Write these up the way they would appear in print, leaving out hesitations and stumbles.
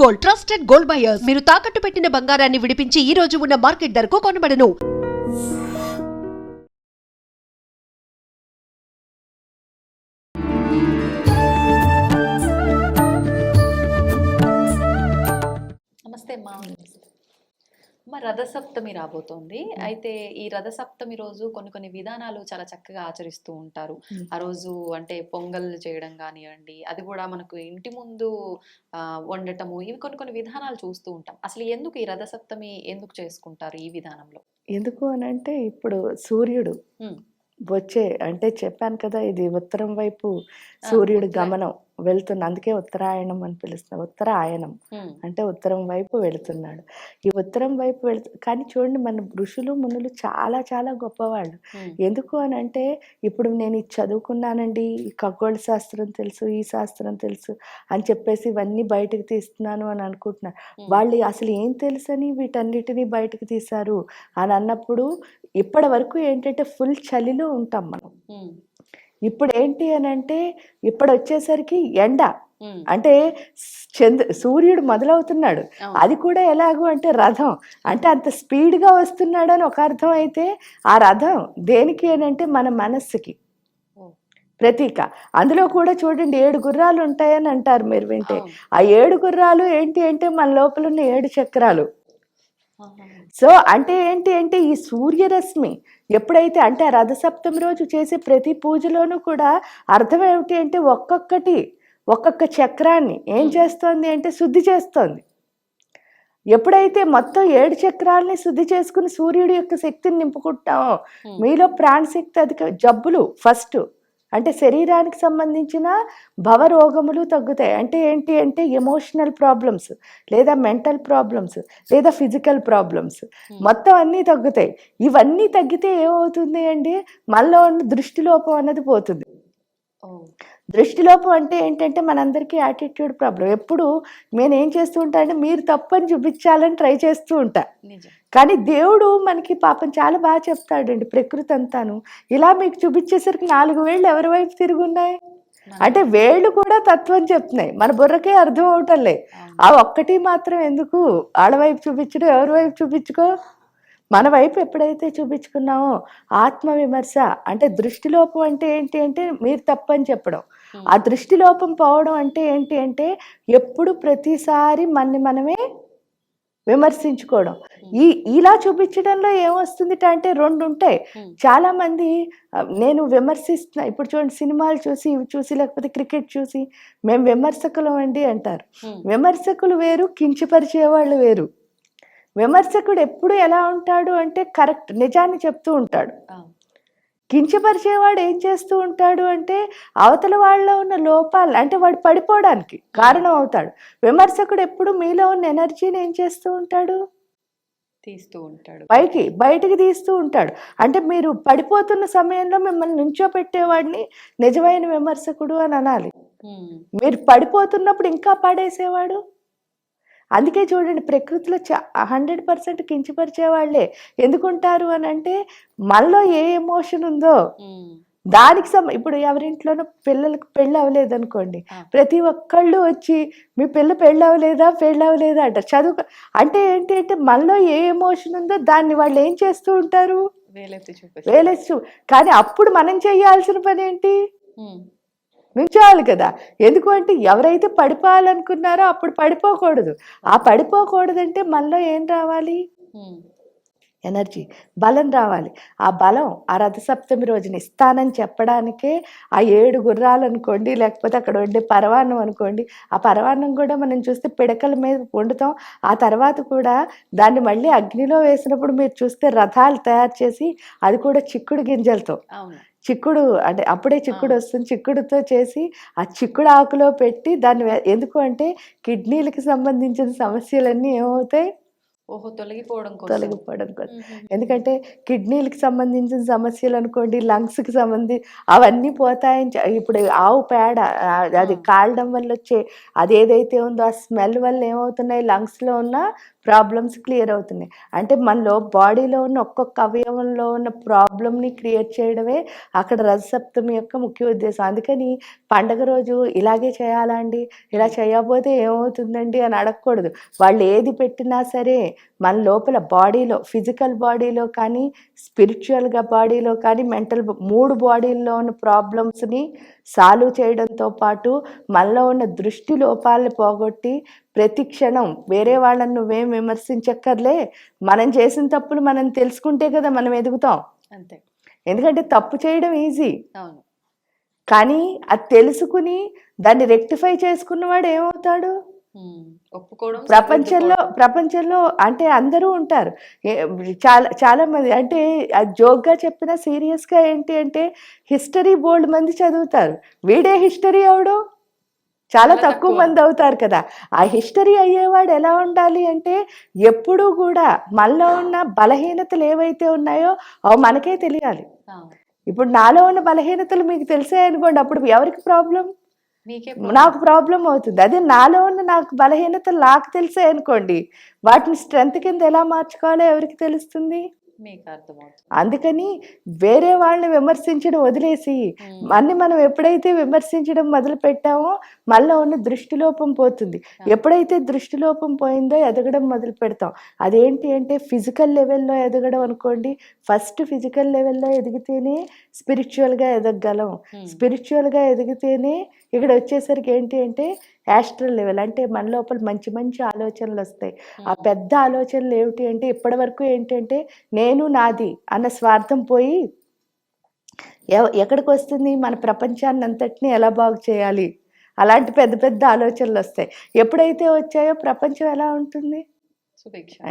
Gold, trusted gold buyers. మీరు తాకట్టు పెట్టిన బంగారాన్ని విడిపించి ఈ రోజు ఉన్న మార్కెట్ ధరకు కొనబడను. నమస్తే అమ్మా. అమ్మ, రథసప్తమి రాబోతోంది. అయితే ఈ రథసప్తమి రోజు కొన్ని విధానాలు చాలా చక్కగా ఆచరిస్తూ ఉంటారు. ఆ రోజు అంటే పొంగల్ చేయడం కానివ్వండి, అది కూడా మనకు ఇంటి ముందు వండటము, ఇవి కొన్ని విధానాలు చూస్తూ ఉంటాం. అసలు ఎందుకు ఈ రథసప్తమి ఎందుకు చేసుకుంటారు ఈ విధానంలో? ఎందుకు అని అంటే ఇప్పుడు సూర్యుడు వచ్చే అంటే చెప్పాను కదా, ఇది ఉత్తరం వైపు సూర్యుడు గమనం వెళ్తున్న, అందుకే ఉత్తరాయణం అని పిలుస్తాం. ఉత్తరాయణం అంటే ఉత్తరం వైపు వెళుతున్నాడు. ఈ ఉత్తరం వైపు కానీ చూడండి, మన ఋషులు మునులు చాలా చాలా గొప్పవాళ్ళు. ఎందుకు అని అంటే ఇప్పుడు నేను ఇది చదువుకున్నానండి, ఈ ఖగోళ శాస్త్రం తెలుసు, ఈ శాస్త్రం తెలుసు అని చెప్పేసి ఇవన్నీ బయటకు తీస్తున్నాను అని అనుకుంటున్నాను. వాళ్ళు అసలు ఏం తెలుసని వీటన్నిటినీ బయటకు తీశారు అని అన్నప్పుడు, ఇప్పటి వరకు ఏంటంటే ఫుల్ చలిలో ఉంటాం మనం. ఇప్పుడు ఏంటి అని అంటే ఇప్పుడు వచ్చేసరికి ఎండ, అంటే సూర్యుడు మొదలవుతున్నాడు. అది కూడా ఎలాగో అంటే రథం, అంటే అంత స్పీడ్గా వస్తున్నాడు అని ఒక అర్థం. అయితే ఆ రథం దేనికి అని అంటే మన మనస్సుకి ప్రతీక. అందులో కూడా చూడండి 7 గుర్రాలు ఉంటాయని అంటారు మీరు వింటే. ఆ 7 గుర్రాలు ఏంటి అంటే మన లోపల ఉన్న 7 చక్రాలు. సో అంటే ఏంటి అంటే ఈ సూర్యరశ్మి ఎప్పుడైతే అంటే ఆ రథసప్తమి రోజు చేసే ప్రతి పూజలోనూ కూడా అర్థం ఏమిటి అంటే ఒక్కొక్క చక్రాన్ని ఏం చేస్తోంది అంటే శుద్ధి చేస్తోంది. ఎప్పుడైతే మొత్తం 7 చక్రాలని శుద్ధి చేసుకుని సూర్యుడి యొక్క శక్తిని నింపుకుంటామో మీలో ప్రాణశక్తి అధిక జబ్బులు ఫస్ట్ అంటే శరీరానికి సంబంధించిన భవరోగములు తగ్గుతాయి. అంటే ఏంటి అంటే ఎమోషనల్ ప్రాబ్లమ్స్, లేదా మెంటల్ ప్రాబ్లమ్స్, లేదా ఫిజికల్ ప్రాబ్లమ్స్ మొత్తం అన్నీ తగ్గుతాయి. ఇవన్నీ తగ్గితే ఏమవుతుంది అండి, మనలో ఉన్న దృష్టిలోపం అన్నది పోతుంది. దృష్టిలోపం అంటే ఏంటంటే మనందరికీ యాటిట్యూడ్ ప్రాబ్లం. ఎప్పుడు నేనేం చేస్తూ ఉంటా అంటే మీరు తప్పని చూపించాలని ట్రై చేస్తూ ఉంటా. కానీ దేవుడు మనకి పాపం చాలా బాగా చెప్తాడండి. ప్రకృతి అంతాను ఇలా మీకు చూపించేసరికి 4 వేళ్ళు ఎవరి వైపు తిరుగున్నాయి అంటే వేళ్ళు కూడా తత్వం చెప్తున్నాయి, మన బుర్రకే అర్థం అవటంలే. ఆ ఒక్కటి మాత్రం ఎందుకు ఆడవైపు చూపించడం, ఎవరి వైపు చూపించుకో, మన వైపు ఎప్పుడైతే చూపించుకున్నామో ఆత్మ విమర్శ అంటే దృష్టిలోపం అంటే ఏంటి అంటే మీరు తప్పని చెప్పడం. ఆ దృష్టిలోపం పోవడం అంటే ఏంటి అంటే ఎప్పుడు ప్రతిసారి మనమే విమర్శించుకోవడం. ఇలా చూపించడంలో ఏమొస్తుంది అంటే 2 ఉంటాయి. చాలా మంది నేను విమర్శిస్తున్నా, ఇప్పుడు చూడండి సినిమాలు చూసి ఇవి చూసి లేకపోతే క్రికెట్ చూసి మేము విమర్శకులం అండి అంటారు. విమర్శకులు వేరు, కించపరిచేవాళ్ళు వేరు. విమర్శకుడు ఎప్పుడు ఎలా ఉంటాడు అంటే కరెక్ట్ నిజాన్ని చెప్తూ ఉంటాడు. కించపరిచేవాడు ఏం చేస్తూ ఉంటాడు అంటే అవతల వాళ్ళలో ఉన్న లోపాలు అంటే వాడు పడిపోవడానికి కారణం అవుతాడు. విమర్శకుడు ఎప్పుడు మీలో ఉన్న ఎనర్జీని ఏం చేస్తూ ఉంటాడు, తీస్తూ ఉంటాడు, బయటికి తీస్తూ ఉంటాడు. అంటే మీరు పడిపోతున్న సమయంలో మిమ్మల్ని నుంచోపెట్టేవాడిని నిజమైన విమర్శకుడు అని అనాలి. మీరు పడిపోతున్నప్పుడు ఇంకా పడేసేవాడు. అందుకే చూడండి ప్రకృతిలో 100% కించపరిచేవాళ్లే ఎందుకుంటారు అని అంటే మనలో ఏ ఎమోషన్ ఉందో దానికి ఇప్పుడు ఎవరింట్లోనూ పిల్లలకు పెళ్ళి అవ్వలేదు అనుకోండి, ప్రతి ఒక్కళ్ళు వచ్చి మీ పెళ్ళి అవ్వలేదా అంటారు. చదువు అంటే ఏంటి అంటే మనలో ఏ ఎమోషన్ ఉందో దాన్ని వాళ్ళు ఏం చేస్తూ ఉంటారు, వేలెత్తి. కానీ అప్పుడు మనం చేయాల్సిన పని ఏంటి, నుంచోవాలి కదా. ఎందుకు అంటే ఎవరైతే పడిపోవాలనుకున్నారో అప్పుడు పడిపోకూడదు. ఆ పడిపోకూడదంటే మనలో ఏం రావాలి, ఎనర్జీ, బలం రావాలి. ఆ బలం ఆ రథసప్తమి రోజున ఇస్తానని చెప్పడానికే ఆ 7 గుర్రాలు అనుకోండి, లేకపోతే అక్కడ వండే పరవాన్నం అనుకోండి. ఆ పరవాన్నం కూడా మనం చూస్తే పిడకల మీద వండుతాం. ఆ తర్వాత కూడా దాన్ని మళ్ళీ అగ్నిలో వేసినప్పుడు మీరు చూస్తే రథాలు తయారు చేసి, అది కూడా చిక్కుడు గింజలతో, చిక్కుడు అంటే అప్పుడే చిక్కుడు వస్తుంది, చిక్కుడుతో చేసి ఆ చిక్కుడు ఆకులో పెట్టి దాన్ని ఎందుకు అంటే కిడ్నీలకు సంబంధించిన సమస్యలన్నీ ఏమవుతాయి, తొలగిపోవడం కోసం. ఎందుకంటే కిడ్నీలకు సంబంధించిన సమస్యలు అనుకోండి, లంగ్స్కి సంబంధించి అవన్నీ పోతాయని. ఇప్పుడు ఆవు పేడ అది కాలడం వల్ల వచ్చే అది ఏదైతే ఉందో ఆ స్మెల్ వల్ల ఏమవుతున్నాయి, లంగ్స్లో ఉన్న ప్రాబ్లమ్స్ క్లియర్ అవుతున్నాయి. అంటే మనలో బాడీలో ఉన్న ఒక్కొక్క అవయవంలో ఉన్న ప్రాబ్లమ్ని క్రియేట్ చేయడమే అక్కడ రథసప్తమి యొక్క ముఖ్య ఉద్దేశం. అందుకని పండగ రోజు ఇలాగే చేయాలా అండి, ఇలా చేయకపోతే ఏమవుతుందండి అని అడగకూడదు. వాళ్ళు ఏది పెట్టినా సరే మన లోపల బాడీలో, ఫిజికల్ బాడీలో కానీ, స్పిరిచువల్గా బాడీలో కానీ, మెంటల్ 3 బాడీల్లో ఉన్న ప్రాబ్లమ్స్ని సాల్వ్ చేయడంతో పాటు మనలో ఉన్న దృష్టి లోపాలని పోగొట్టి ప్రతి క్షణం వేరే వాళ్ళని నువ్వేం విమర్శించక్కర్లే, మనం చేసిన తప్పులు మనం తెలుసుకుంటే కదా మనం ఎదుగుతాం. అంతే. ఎందుకంటే తప్పు చేయడం ఈజీ, అవును. కానీ అది తెలుసుకుని దాన్ని రెక్టిఫై చేసుకున్నవాడు ఏమవుతాడు? ఒప్పుకోవడం, ప్రపంచంలో అంటే అందరూ ఉంటారు. చాలా చాలా మంది అంటే అది జోక్గా చెప్పినా సీరియస్గా ఏంటి అంటే హిస్టరీ బోల్డ్ మంది చదువుతారు, వీడే హిస్టరీ అవడం చాలా తక్కువ మంది అవుతారు కదా. ఆ హిస్టరీ అయ్యేవాడు ఎలా ఉండాలి అంటే ఎప్పుడూ కూడా మనలో ఉన్న బలహీనతలు ఏవైతే ఉన్నాయో అవి మనకే తెలియాలి. ఇప్పుడు నాలో ఉన్న బలహీనతలు మీకు తెలిసాయి అనుకోండి, అప్పుడు ఎవరికి ప్రాబ్లం? నాకు ప్రాబ్లం అవుతుంది. అదే నాలో ఉన్న నాకు బలహీనతలు నాకు తెలిసాయి అనుకోండి, వాటిని స్ట్రెంత్ కింద ఎలా మార్చుకోవాలో ఎవరికి తెలుస్తుంది? మీకు అర్థమవుతుంది. అందుకని వేరే వాళ్ళని విమర్శించడం వదిలేసి మనం ఎప్పుడైతే విమర్శించడం మొదలు పెట్టామో మనలో ఉన్న దృష్టిలోపం పోతుంది. ఎప్పుడైతే దృష్టిలోపం పోయిందో ఎదగడం మొదలు పెడతాం. అదేంటి అంటే ఫిజికల్ లెవెల్లో ఎదగడం అనుకోండి. ఫస్ట్ ఫిజికల్ లెవెల్లో ఎదిగితేనే స్పిరిచువల్గా ఎదగగలం. స్పిరిచువల్గా ఎదిగితేనే ఇక్కడ వచ్చేసరికి ఏంటి అంటే యాస్ట్రల్ లెవెల్, అంటే మన లోపల మంచి మంచి ఆలోచనలు వస్తాయి. ఆ పెద్ద ఆలోచనలు ఏమిటి అంటే ఇప్పటి వరకు ఏంటంటే నేను నాది అన్న స్వార్థం పోయి ఎక్కడికి వస్తుంది, మన ప్రపంచాన్ని అంతటినీ ఎలా బాగు చేయాలి, అలాంటి పెద్ద పెద్ద ఆలోచనలు వస్తాయి. ఎప్పుడైతే వచ్చాయో ప్రపంచం ఎలా ఉంటుంది?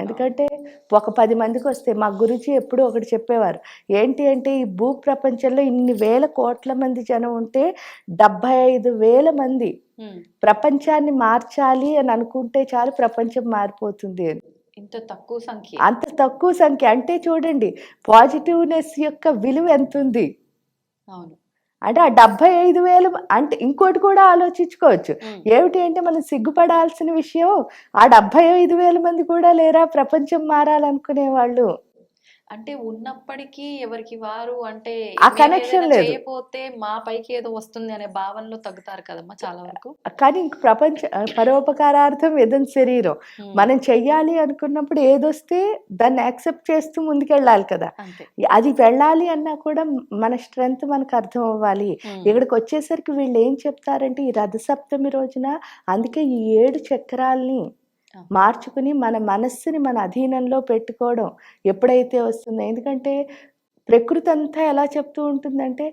ఎందుకంటే ఒక 10 మందికి వస్తే మా గురుజీ ఎప్పుడు ఒకటి చెప్పేవారు, ఏంటి అంటే ఈ భూ ప్రపంచంలో ఇన్ని వేల కోట్ల మంది జనం ఉంటే 75,000 మంది ప్రపంచాన్ని మార్చాలి అని అనుకుంటే చాలు ప్రపంచం మారిపోతుంది అని. అంత తక్కువ సంఖ్య అంటే చూడండి పాజిటివ్నెస్ యొక్క విలువ ఎంత ఉంది. అవును. అంటే ఆ 75,000 అంటే ఇంకోటి కూడా ఆలోచించుకోవచ్చు, ఏమిటి అంటే మనం సిగ్గుపడాల్సిన విషయం ఆ 75,000 మంది కూడా లేరా ప్రపంచం మారాలనుకునే వాళ్ళు. అంటే ఉన్నప్పటికీ ఎవరికి వారు అంటే ఆ కనెక్షన్ లేదు, చేయకపోతే మా పైకి ఏదో వస్తుంది అనే భావనలో తగ్గుతారు కదమ్మా చాలా వరకు. కానీ ఇంక పరోపకారార్థం ఏదైనా శరీరం మనం చెయ్యాలి అనుకున్నప్పుడు ఏదొస్తే దాన్ని యాక్సెప్ట్ చేస్తూ ముందుకెళ్ళాలి కదా. అది వెళ్ళాలి అన్నా కూడా మన స్ట్రెంగ్త్ మనకు అర్థం అవ్వాలి. ఇక్కడికి వచ్చేసరికి వీళ్ళు ఏం చెప్తారంటే ఈ రథసప్తమి రోజున అందుకే ఈ 7 చక్రాల్ని మార్చుకుని మన మనస్సుని మన అధీనంలో పెట్టుకోవడం ఎప్పుడైతే వస్తుందో. ఎందుకంటే ప్రకృతి అంతా ఎలా చెప్తూ ఉంటుందంటే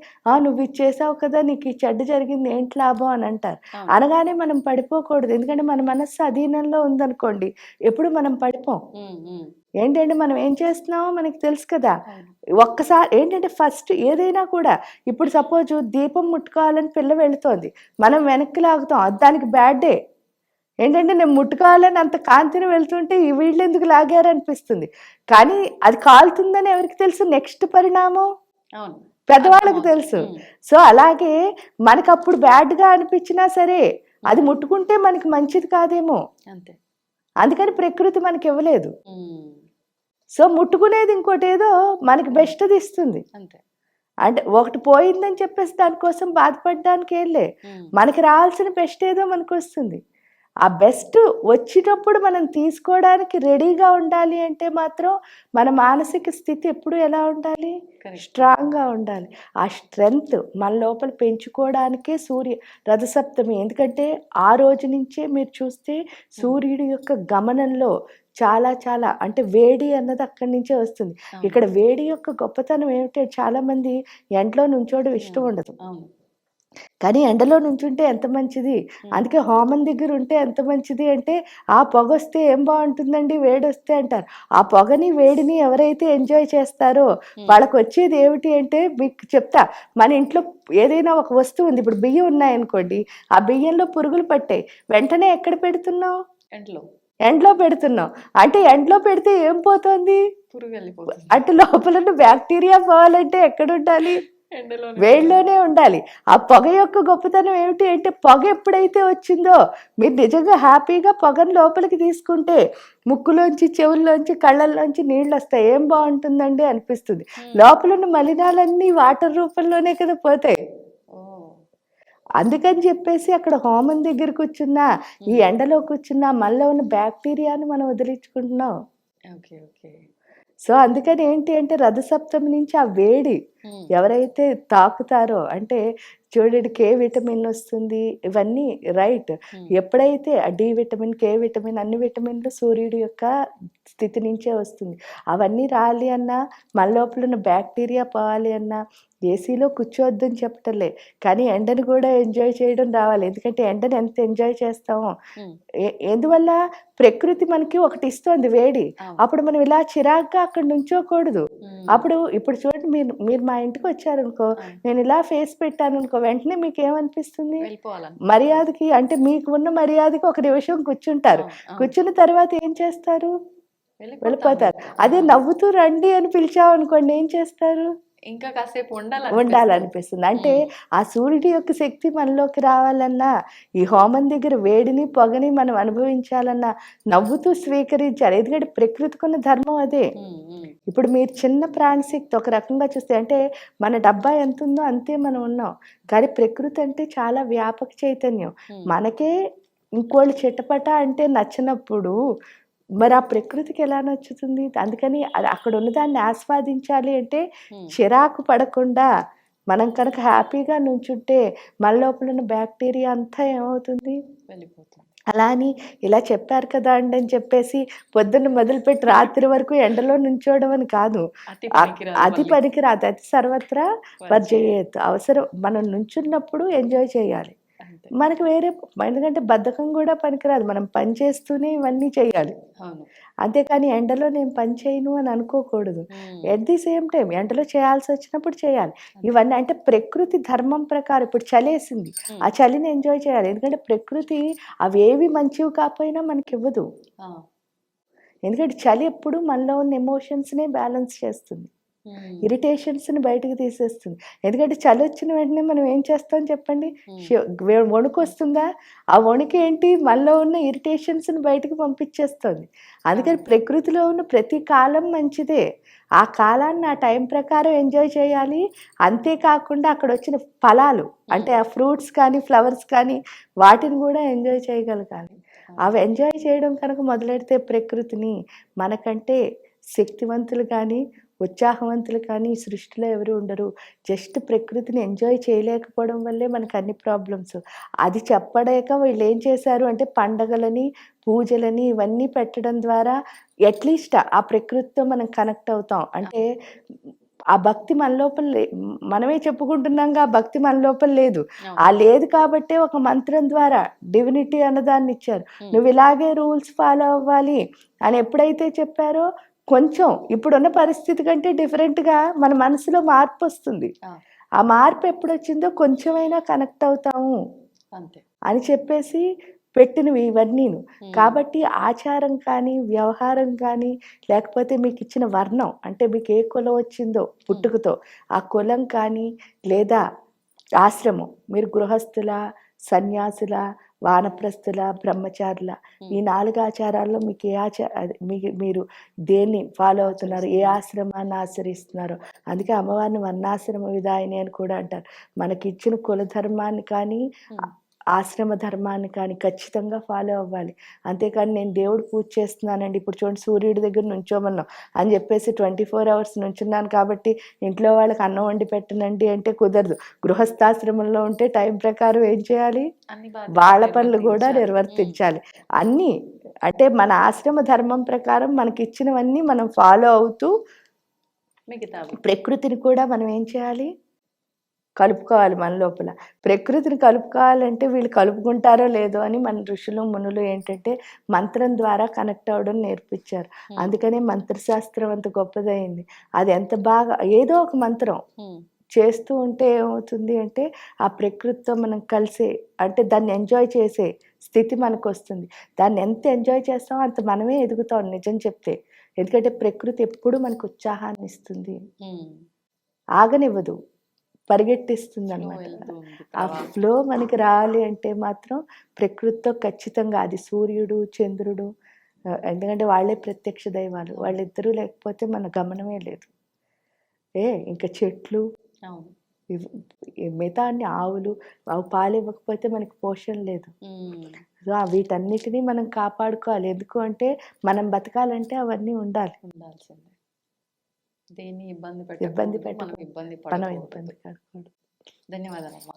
నువ్వు ఇది చేసావు కదా, నీకు ఈ చెడ్డ జరిగింది, ఏంటి లాభం అని అంటారు. అనగానే మనం పడిపోకూడదు, ఎందుకంటే మన మనస్సు అధీనంలో ఉందనుకోండి ఎప్పుడు మనం పడిపోం. ఏంటంటే మనం ఏం చేస్తున్నామో మనకి తెలుసు కదా. ఒక్కసారి ఏంటంటే ఫస్ట్ ఏదైనా కూడా ఇప్పుడు సపోజ్ దీపం ముట్టుకోవాలని పిల్ల వెళుతోంది, మనం వెనక్కి లాగుతాం, దానికి బ్యాడ్ డే. ఏంటంటే నేను ముట్టుకోవాలని అంత కాంతిని వెళ్తుంటే ఈ వీళ్ళు ఎందుకు లాగారు అనిపిస్తుంది, కానీ అది కాలుతుందని ఎవరికి తెలుసు? నెక్స్ట్ పరిణామం పెద్దవాళ్ళకి తెలుసు. సో అలాగే మనకు అప్పుడు బ్యాడ్గా అనిపించినా సరే అది ముట్టుకుంటే మనకి మంచిది కాదేమో, అందుకని ప్రకృతి మనకి ఇవ్వలేదు. సో ముట్టుకునేది ఇంకోటి ఏదో మనకి బెస్ట్ అది ఇస్తుంది. అంటే ఒకటి పోయిందని చెప్పేసి దానికోసం బాధపడడానికి ఏం లే, మనకి రావాల్సిన బెస్ట్ ఏదో మనకు వస్తుంది. ఆ బెస్ట్ వచ్చినప్పుడు మనం తీసుకోవడానికి రెడీగా ఉండాలి. అంటే మాత్రం మన మానసిక స్థితి ఎప్పుడు ఎలా ఉండాలి? స్ట్రాంగ్గా ఉండాలి. ఆ స్ట్రెంగ్త్ మన లోపల పెంచుకోవడానికే రథసప్తమి. ఎందుకంటే ఆ రోజు నుంచే మీరు చూస్తే సూర్యుడి యొక్క గమనంలో చాలా చాలా అంటే వేడి అన్నది అక్కడి నుంచే వస్తుంది. ఇక్కడ వేడి యొక్క గొప్పతనం ఏమిటంటే చాలా మంది ఎండలో నుంచోవడం ఇష్టం ఉండదు, కానీ ఎండలో నుంచుంటే ఎంత మంచిది, అందుకే హోమం దగ్గర ఉంటే ఎంత మంచిది అంటే ఆ పొగ వస్తే ఏం బాగుంటుందండి, వేడి వస్తే అంటారు. ఆ పొగని వేడిని ఎవరైతే ఎంజాయ్ చేస్తారో వాళ్ళకి వచ్చేది ఏమిటి అంటే మీకు చెప్తా. మన ఇంట్లో ఏదైనా ఒక వస్తువు ఉంది, ఇప్పుడు బియ్యం ఉన్నాయనుకోండి, ఆ బియ్యంలో పురుగులు పట్టాయి, వెంటనే ఎక్కడ పెడుతున్నాం? ఎండలో పెడుతున్నాం. అంటే ఎండలో పెడితే ఏం పోతుంది? పురుగు వెళ్ళిపోతుంది. అంటే లోపల బ్యాక్టీరియా పోవాలంటే ఎక్కడ ఉండాలి? ఎండలోనే వేడిలోనే ఉండాలి. ఆ పొగ యొక్క గొప్పతనం ఏమిటి అంటే పొగ ఎప్పుడైతే వచ్చిందో మీరు నిజంగా హ్యాపీగా పొగను లోపలికి తీసుకుంటే ముక్కులోంచి చెవుల్లోంచి కళ్ళల్లోంచి నీళ్ళు వస్తాయి. ఏం బాగుంటుందండి అనిపిస్తుంది. లోపల ఉన్న మలినాలన్నీ వాటర్ రూపంలోనే కదా పోతాయి. ఓ అందుకని చెప్పేసి అక్కడ హోమం దగ్గర కూర్చున్నా ఈ ఎండలో కూర్చున్నా మనలో ఉన్న బ్యాక్టీరియాని మనం వదిలించుకుంటున్నాం. ఓకే ఓకే సో అందుకని ఏంటి అంటే రథసప్తమి నుంచి ఆ వేడి ఎవరైతే తాకుతారో అంటే చూడండి కే విటమిన్ వస్తుంది, ఇవన్నీ రైట్. ఎప్పుడైతే డి విటమిన్, కే విటమిన్, అన్ని విటమిన్లు సూర్యుడి యొక్క స్థితి నుంచే వస్తుంది. అవన్నీ రావాలి అన్నా మన లోపల ఉన్న బ్యాక్టీరియా పోవాలి అన్నా ఏసీలో కూర్చోవద్దని చెప్పటలే, కానీ ఎండను కూడా ఎంజాయ్ చేయడం రావాలి. ఎందుకంటే ఎండను ఎంత ఎంజాయ్ చేస్తామో ఎందువల్ల ప్రకృతి మనకి ఒకటి ఇస్తోంది వేడి. అప్పుడు మనం ఇలా చిరాగ్గా అక్కడ నుంచోకూడదు. అప్పుడు ఇప్పుడు చూడండి మీరు మీరు మా ఇంటికి వచ్చారనుకో, నేను ఇలా ఫేస్ పెట్టాను అనుకో, వెంటనే మీకు ఏమనిపిస్తుంది? మర్యాదకి అంటే మీకు ఉన్న మర్యాదకి ఒక నిమిషం కూర్చుంటారు. కూర్చున్న తర్వాత ఏం చేస్తారు? వెళ్ళిపోతారు. అదే నవ్వుతూ రండి అని పిలిచామనుకోండి ఏం చేస్తారు? ఇంకా కాసేపు ఉండాలనిపిస్తుంది. అంటే ఆ సూర్యుడి యొక్క శక్తి మనలోకి రావాలన్నా ఈ హోమం దగ్గర వేడిని పొగని మనం అనుభవించాలన్నా నవ్వుతూ స్వీకరించాలి. ఎందుకంటే ప్రకృతికున్న ధర్మం అదే. ఇప్పుడు మీరు చిన్న ప్రాణశక్తి ఒక రకంగా చూస్తే అంటే మన డబ్బా ఎంత ఉందో అంతే మనం ఉన్నాం, కానీ ప్రకృతి అంటే చాలా వ్యాపక చైతన్యం. మనకే ఇంకోళ్ళు చిట్టపట అంటే నచ్చినప్పుడు మరి ఆ ప్రకృతికి ఎలా నచ్చుతుంది? అందుకని అక్కడ ఉన్నదాన్ని ఆస్వాదించాలి అంటే చిరాకు పడకుండా మనం కనుక హ్యాపీగా నుంచుంటే మన లోపల ఉన్న బ్యాక్టీరియా అంతా ఏమవుతుంది? వెళ్ళిపోతుంది. అలా అని ఇలా చెప్పారు కదా అండి అని చెప్పేసి పొద్దున్న మొదలుపెట్టి రాత్రి వరకు ఎండలో నుంచోవడం అని కాదు. అతి పనికిరాదు. అతి సర్వత్రా వర్జయేత్. అవసరం మనం నుంచున్నప్పుడు ఎంజాయ్ చేయాలి. మనకు వేరే ఎందుకంటే బద్ధకం కూడా పనికిరాదు. మనం పని చేస్తూనే ఇవన్నీ చేయాలి. అంతేకాని ఎండలో నేను పని చేయను అని అనుకోకూడదు. ఎట్ ది సేమ్ టైం ఎండలో చేయాల్సి వచ్చినప్పుడు చేయాలి. ఇవన్నీ అంటే ప్రకృతి ధర్మం ప్రకారం. ఇప్పుడు చలేసింది, ఆ చలిని ఎంజాయ్ చేయాలి. ఎందుకంటే ప్రకృతి అవేవి మంచివి కాకపోయినా మనకి ఇవ్వదు. ఎందుకంటే చలి ఎప్పుడు మనలో ఉన్న ఎమోషన్స్నే బ్యాలెన్స్ చేస్తుంది, ఇరిటేషన్స్ని బయటకు తీసేస్తుంది. ఎందుకంటే చలి వచ్చిన వెంటనే మనం ఏం చేస్తాం చెప్పండి? వణుకు వస్తుందా? ఆ వణుకు ఏంటి? మనలో ఉన్న ఇరిటేషన్స్ని బయటకు పంపించేస్తుంది. అందుకని ప్రకృతిలో ఉన్న ప్రతి కాలం మంచిదే. ఆ కాలాన్ని ఆ టైం ప్రకారం ఎంజాయ్ చేయాలి. అంతేకాకుండా అక్కడ వచ్చిన ఫలాలు అంటే ఆ ఫ్రూట్స్ కానీ ఫ్లవర్స్ కానీ వాటిని కూడా ఎంజాయ్ చేయగలగాలి. అవి ఎంజాయ్ చేయడం కనుక మొదలెడితే ప్రకృతిని మనకంటే శక్తివంతులు కానీ ఉత్సాహవంతులు కానీ ఈ సృష్టిలో ఎవరు ఉండరు. జస్ట్ ప్రకృతిని ఎంజాయ్ చేయలేకపోవడం వల్లే మనకు అన్ని ప్రాబ్లమ్స్. అది చెప్పలేక వీళ్ళు ఏం చేశారు అంటే పండగలని పూజలని ఇవన్నీ పెట్టడం ద్వారా అట్లీస్ట్ ఆ ప్రకృతితో మనం కనెక్ట్ అవుతాం. అంటే ఆ భక్తి మన లోపల మనమే చెప్పుకుంటున్నాగా ఆ భక్తి మన లోపల లేదు. ఆ లేదు కాబట్టే ఒక మంత్రం ద్వారా డివినిటీ అన్నదాన్ని ఇచ్చారు. నువ్వు ఇలాగే రూల్స్ ఫాలో అవ్వాలి అని ఎప్పుడైతే చెప్పారో కొంచెం ఇప్పుడున్న పరిస్థితి కంటే డిఫరెంట్గా మన మనసులో మార్పు వస్తుంది. ఆ మార్పు ఎప్పుడు వచ్చిందో కొంచెమైనా కనెక్ట్ అవుతాము అని చెప్పేసి పెట్టినవి ఇవన్నీను. కాబట్టి ఆచారం కానీ వ్యవహారం కానీ లేకపోతే మీకు ఇచ్చిన వర్ణం అంటే మీకు ఏ కులం వచ్చిందో పుట్టుకతో ఆ కులం కానీ లేదా ఆశ్రమం, మీరు గృహస్థుల, సన్యాసుల, వానప్రస్థుల, బ్రహ్మచారుల, ఈ 4 ఆచారాల్లో మీకు ఏ మీరు దేన్ని ఫాలో అవుతున్నారు, ఏ ఆశ్రమాన్ని ఆచరిస్తున్నారు? అందుకే అమ్మవారిని వర్ణాశ్రమ విధాయిని అని కూడా అంటారు. మనకి ఇచ్చిన కుల ధర్మాన్ని కానీ ఆశ్రమ ధర్మాన్ని కానీ ఖచ్చితంగా ఫాలో అవ్వాలి. అంతేకాని నేను దేవుడు పూజ చేస్తున్నానండి, ఇప్పుడు చూడండి సూర్యుడి దగ్గర నుంచోమన్నాం అని చెప్పేసి 24 hours నుంచున్నాను కాబట్టి ఇంట్లో వాళ్ళకి అన్నం వండి పెట్టనండి అంటే కుదరదు. గృహస్థాశ్రమంలో ఉంటే టైం ప్రకారం ఏం చేయాలి? వాళ్ళ పనులు కూడా నిర్వర్తించాలి. అన్నీ అంటే మన ఆశ్రమ ధర్మం ప్రకారం మనకి ఇచ్చినవన్నీ మనం ఫాలో అవుతూ ప్రకృతిని కూడా మనం ఏం చేయాలి? కలుపుకోవాలి మన లోపల. ప్రకృతిని కలుపుకోవాలంటే వీళ్ళు కలుపుకుంటారో లేదో అని మన ఋషులు మునులు ఏంటంటే మంత్రం ద్వారా కనెక్ట్ అవ్వడం నేర్పించారు. అందుకనే మంత్రశాస్త్రం అంత గొప్పదైంది. అది ఎంత బాగా ఏదో ఒక మంత్రం చేస్తూ ఉంటే ఏమవుతుంది అంటే ఆ ప్రకృతితో మనం కలిసే అంటే దాన్ని ఎంజాయ్ చేసే స్థితి మనకు వస్తుంది. దాన్ని ఎంత ఎంజాయ్ చేస్తామో అంత మనమే ఎదుగుతాం నిజం చెప్తే. ఎందుకంటే ప్రకృతి ఎప్పుడు మనకు ఉత్సాహాన్ని ఇస్తుంది, ఆగనివ్వదు. పరిగెట్టిస్తుంది Flow అనమాట. వెళ్తూ ఉంది ఆ ప్రవాహం. ఫ్లో మనకి రావాలి అంటే మాత్రం ప్రకృతితో ఖచ్చితంగా అది సూర్యుడు చంద్రుడు, ఎందుకంటే వాళ్ళే ప్రత్యక్ష దైవాలు. వాళ్ళిద్దరూ లేకపోతే మన గమనమే లేదు. ఇంకా చెట్లు, అవును. ఈ మిగతా అన్ని ఆవులు, అవి పాలు ఇవ్వకపోతే మనకి పోషణ లేదు. సో వీటన్నిటిని మనం కాపాడుకోవాలి. ఎందుకు అంటే మనం బతకాలంటే అవన్నీ ఉండాలి. ఉండాల్సిందే. దేన్ని ఇబ్బంది ఇబ్బంది పెట్టకూడదు, మనం పెట్టకూడదు, ఇబ్బంది మనం పడకూడదు. ఇబ్బంది పడకూడదు. ధన్యవాదాలమ్మా.